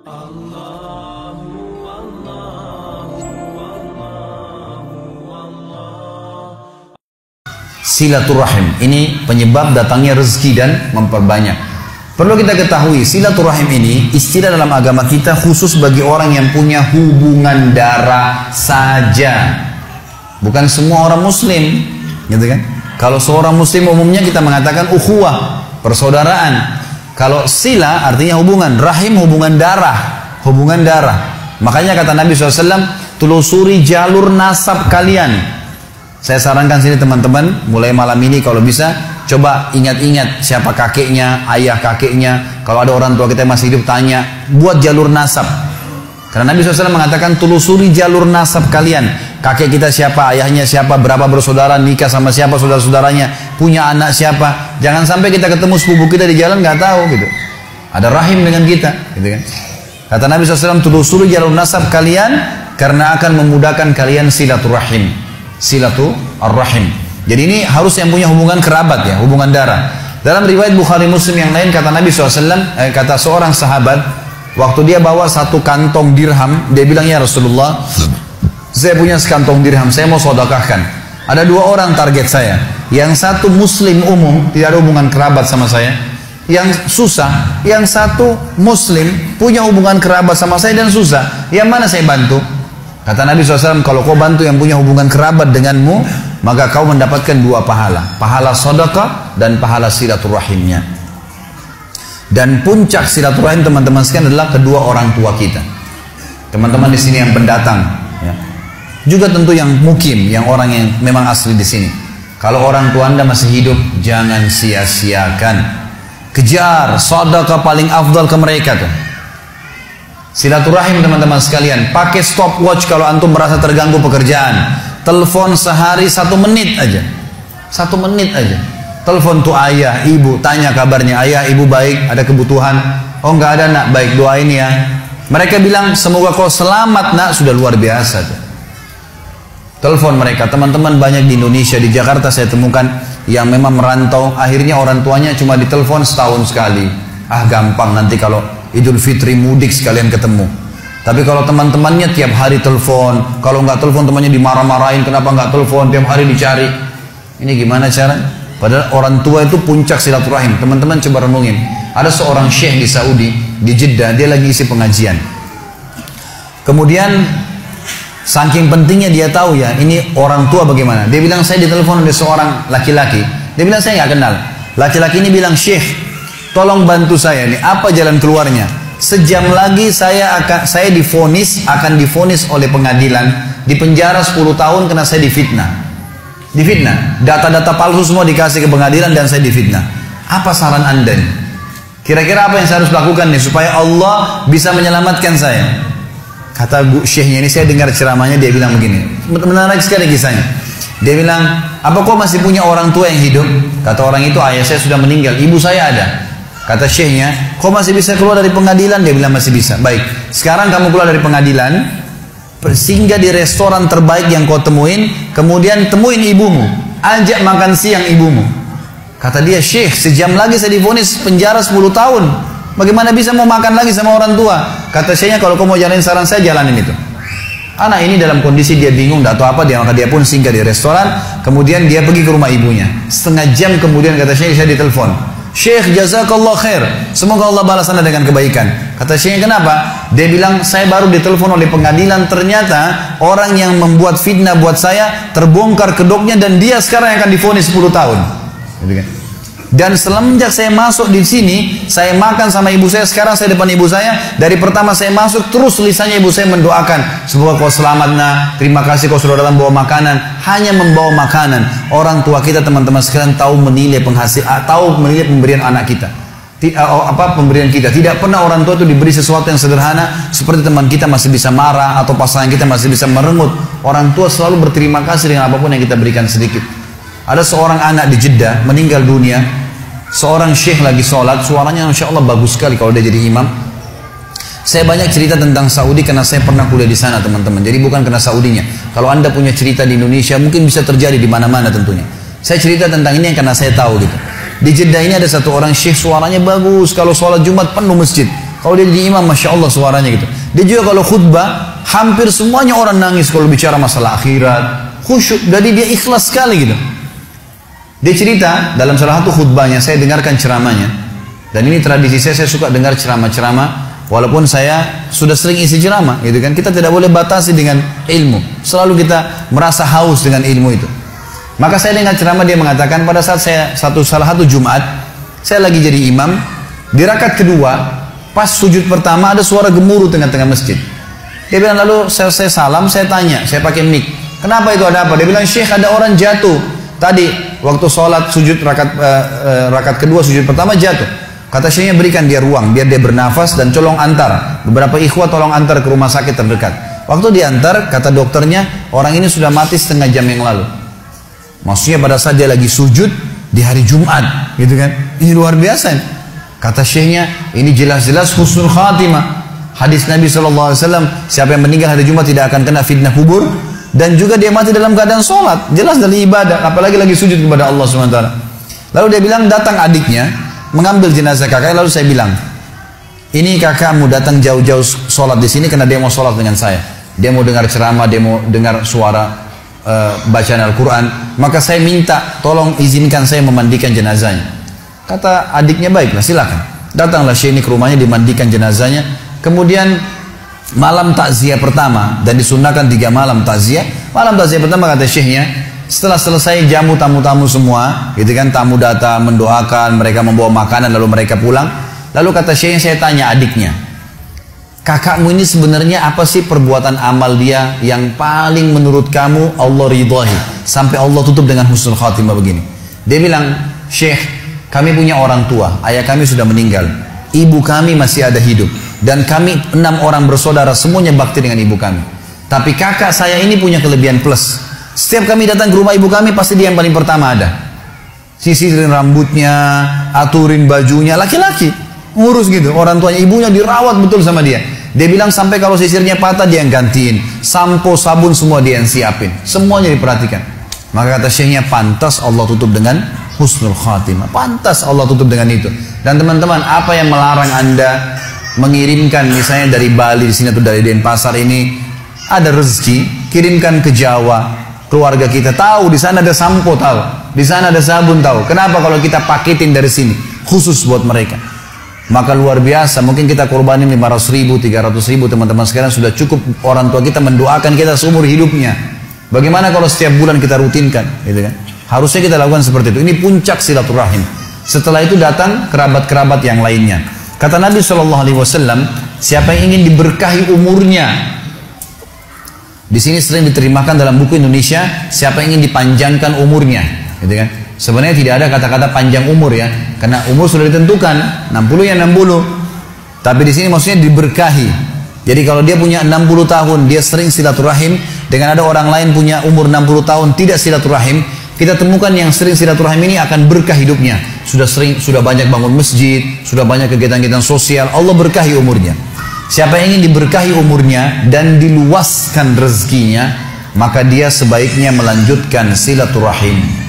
Silaturahim ini penyebab datangnya rezeki dan memperbanyak. Perlu kita ketahui, silaturahim ini istilah dalam agama kita khusus bagi orang yang punya hubungan darah saja. Bukan semua orang muslim, gitu kan? Kalau seorang muslim umumnya kita mengatakan ukhuwah, persaudaraan. Kalau sila artinya hubungan, rahim hubungan darah, hubungan darah. Makanya kata Nabi SAW, telusuri jalur nasab kalian. Saya sarankan sini teman-teman, mulai malam ini kalau bisa, coba ingat-ingat siapa kakeknya, ayah kakeknya. Kalau ada orang tua kita yang masih hidup, tanya, buat jalur nasab. Karena Nabi SAW mengatakan, telusuri jalur nasab kalian. Kakek kita siapa, ayahnya siapa, berapa bersaudara, nikah sama siapa, saudara-saudaranya, punya anak siapa. Jangan sampai kita ketemu sepupu kita di jalan, nggak tahu gitu. Ada rahim dengan kita, gitu kan. Kata Nabi SAW, telusuri jalur nasab kalian, karena akan memudahkan kalian silaturahim. Silaturahim. Jadi ini harus yang punya hubungan kerabat ya, hubungan darah. Dalam riwayat Bukhari Muslim yang lain kata Nabi SAW, kata seorang sahabat, waktu dia bawa satu kantong dirham, dia bilang, ya Rasulullah, saya punya sekantong dirham, saya mau sedekahkan. Ada dua orang target saya. Yang satu muslim umum, tidak ada hubungan kerabat sama saya. Yang susah, yang satu muslim, punya hubungan kerabat sama saya dan susah. Yang mana saya bantu? Kata Nabi SAW, kalau kau bantu yang punya hubungan kerabat denganmu, maka kau mendapatkan dua pahala. Pahala sedekah dan pahala silaturahimnya. Dan puncak silaturahim teman-teman sekalian adalah kedua orang tua kita. Teman-teman di sini yang pendatang, ya. Juga tentu yang mukim, yang orang yang memang asli di sini. Kalau orang tua Anda masih hidup, jangan sia-siakan. Kejar sedekah paling afdal ke mereka tuh. Silaturahim teman-teman sekalian, pakai stopwatch kalau antum merasa terganggu pekerjaan. Telepon sehari 1 menit aja. 1 menit aja. Telepon tuh ayah, ibu, tanya kabarnya, ayah, ibu baik, ada kebutuhan? Oh enggak ada nak, baik doain ya. Mereka bilang, semoga kau selamat nak, sudah luar biasa tuh. Telepon mereka, teman-teman banyak di Indonesia, di Jakarta saya temukan yang memang merantau, akhirnya orang tuanya cuma ditelepon setahun sekali. Ah gampang nanti kalau Idul Fitri mudik sekalian ketemu. Tapi kalau teman-temannya tiap hari telepon, kalau nggak telepon temannya dimarah-marahin, kenapa nggak telepon, tiap hari dicari. Ini gimana cara? Padahal orang tua itu puncak silaturahim. Teman-teman coba renungin. Ada seorang syekh di Saudi, di Jeddah, dia lagi isi pengajian. Kemudian saking pentingnya dia tahu ya, ini orang tua bagaimana. Dia bilang, saya ditelepon oleh seorang laki-laki. Dia bilang, saya nggak kenal. Laki-laki ini bilang, syekh, tolong bantu saya nih, apa jalan keluarnya? Sejam lagi saya akan divonis oleh pengadilan, dipenjara 10 tahun karena saya difitnah. Difitnah, data-data palsu semua dikasih ke pengadilan dan saya difitnah. Apa saran Anda nih? Kira-kira apa yang saya harus lakukan nih supaya Allah bisa menyelamatkan saya? Kata syekhnya ini, saya dengar ceramahnya, dia bilang begini, menarik sekali kisahnya. Dia bilang, apa kau masih punya orang tua yang hidup? Kata orang itu, ayah saya sudah meninggal, ibu saya ada. Kata syekhnya, kau masih bisa keluar dari pengadilan? Dia bilang masih bisa. Baik, sekarang kamu keluar dari pengadilan, singgah di restoran terbaik yang kau temuin, kemudian temuin ibumu, ajak makan siang ibumu. Kata dia, syekh, sejam lagi saya divonis penjara 10 tahun. Bagaimana bisa mau makan lagi sama orang tua? Kata syekhnya, kalau kau mau jalanin saran saya, jalanin itu. Anak ini dalam kondisi dia bingung, tidak tahu apa, maka dia pun singgah di restoran, kemudian dia pergi ke rumah ibunya. Setengah jam kemudian kata syekh, saya ditelepon. Syekh, jazakallah khair, semoga Allah balas Anda dengan kebaikan. Kata syekhnya, kenapa? Dia bilang, saya baru ditelepon oleh pengadilan, ternyata orang yang membuat fitnah buat saya terbongkar kedoknya dan dia sekarang akan divonis 10 tahun. Gitu kan? Dan semenjak saya masuk di sini, saya makan sama ibu saya, sekarang saya depan ibu saya, dari pertama saya masuk, terus lisannya ibu saya mendoakan, semoga kau selamat nak, terima kasih kau sudah datang bawa makanan. Hanya membawa makanan. Orang tua kita teman-teman sekalian tahu menilai tahu menilai pemberian anak kita. Pemberian kita. Tidak pernah orang tua itu diberi sesuatu yang sederhana, seperti teman kita masih bisa marah, atau pasangan kita masih bisa merengut. Orang tua selalu berterima kasih dengan apapun yang kita berikan sedikit. Ada seorang anak di Jeddah meninggal dunia. Seorang syekh lagi sholat, suaranya Masya Allah bagus sekali kalau dia jadi imam. Saya banyak cerita tentang Saudi karena saya pernah kuliah di sana teman-teman. Jadi bukan karena Saudinya. Kalau Anda punya cerita di Indonesia mungkin bisa terjadi di mana-mana tentunya. Saya cerita tentang ini karena saya tahu gitu. Di Jeddah ini ada satu orang syekh, suaranya bagus. Kalau sholat Jumat penuh masjid. Kalau dia jadi imam, Masya Allah suaranya gitu. Dia juga kalau khutbah, hampir semuanya orang nangis kalau bicara masalah akhirat. Khusyuk, jadi dia ikhlas sekali gitu. Dia cerita dalam salah satu khutbahnya, saya dengarkan ceramahnya. Dan ini tradisi saya suka dengar ceramah-ceramah. Walaupun saya sudah sering isi ceramah, gitu kan. Kita tidak boleh batasi dengan ilmu. Selalu kita merasa haus dengan ilmu itu. Maka saya dengar ceramah, dia mengatakan pada saat saya salah satu Jumat, saya lagi jadi imam. Di rakaat kedua, pas sujud pertama ada suara gemuruh tengah-tengah masjid. Dia bilang, lalu saya salam, saya tanya, saya pakai mic. Kenapa itu, ada apa? Dia bilang, Syekh, ada orang jatuh. Tadi waktu sholat sujud rakaat kedua, sujud pertama jatuh. Kata syekhnya, berikan dia ruang biar dia bernafas dan tolong antar. Beberapa ikhwah tolong antar ke rumah sakit terdekat. Waktu diantar, kata dokternya, orang ini sudah mati setengah jam yang lalu. Maksudnya pada saat dia lagi sujud di hari Jumat, gitu kan? Ini luar biasa. Kata syekhnya, ini jelas-jelas husnul khatimah. Hadis Nabi SAW, siapa yang meninggal hari Jumat tidak akan kena fitnah kubur. Dan juga dia mati dalam keadaan sholat. Jelas dari ibadah, apalagi lagi sujud kepada Allah SWT. Lalu dia bilang, datang adiknya mengambil jenazah kakaknya. Lalu saya bilang, ini kakakmu datang jauh-jauh sholat di sini karena dia mau sholat dengan saya. Dia mau dengar ceramah, dia mau dengar suara bacaan Al-Quran. Maka saya minta, tolong izinkan saya memandikan jenazahnya. Kata adiknya, baiklah silakan. Datanglah Syekh ini ke rumahnya, dimandikan jenazahnya. Kemudian malam takziah pertama, dan disunnahkan 3 malam takziah. Malam takziah pertama, kata syekhnya, setelah selesai jamu tamu-tamu semua, gitu kan, tamu datang mendoakan, mereka membawa makanan lalu mereka pulang. Lalu kata syekhnya, saya tanya adiknya, kakakmu ini sebenarnya apa sih perbuatan amal dia yang paling menurut kamu Allah ridhahi sampai Allah tutup dengan husnul khatimah begini? Dia bilang, Syekh, kami punya orang tua, ayah kami sudah meninggal, ibu kami masih ada hidup, dan kami 6 orang bersaudara, semuanya bakti dengan ibu kami. Tapi kakak saya ini punya kelebihan plus. Setiap kami datang ke rumah ibu kami, pasti dia yang paling pertama ada. Sisirin rambutnya, aturin bajunya, laki-laki. Ngurus gitu, orang tuanya, ibunya dirawat betul sama dia. Dia bilang sampai kalau sisirnya patah dia yang gantiin. Sampo, sabun semua dia yang siapin. Semuanya diperhatikan. Maka kata syekhnya, pantas Allah tutup dengan husnul khatimah. Pantas Allah tutup dengan itu. Dan teman-teman, apa yang melarang Anda mengirimkan misalnya dari Bali di sini atau dari Denpasar ini ada rezeki, kirimkan ke Jawa. Keluarga kita tahu di sana ada sampo, tahu di sana ada sabun, tahu. Kenapa kalau kita paketin dari sini khusus buat mereka? Maka luar biasa. Mungkin kita korbanin 500.000, 300.000, teman-teman sekarang sudah cukup. Orang tua kita mendoakan kita seumur hidupnya. Bagaimana kalau setiap bulan kita rutinkan, gitu kan? Harusnya kita lakukan seperti itu. Ini puncak silaturahim. Setelah itu datang kerabat-kerabat yang lainnya. Kata Nabi SAW, siapa yang ingin diberkahi umurnya, di sini sering diterjemahkan dalam buku Indonesia, siapa yang ingin dipanjangkan umurnya, gitu kan? Sebenarnya tidak ada kata-kata panjang umur ya, karena umur sudah ditentukan, 60 ya 60. Tapi di sini maksudnya diberkahi. Jadi kalau dia punya 60 tahun, dia sering silaturahim, dengan ada orang lain punya umur 60 tahun tidak silaturahim, kita temukan yang sering silaturahim ini akan berkah hidupnya. Sudah banyak bangun masjid, sudah banyak kegiatan-kegiatan sosial, Allah berkahi umurnya. Siapa yang ingin diberkahi umurnya dan diluaskan rezekinya, maka dia sebaiknya melanjutkan silaturahim.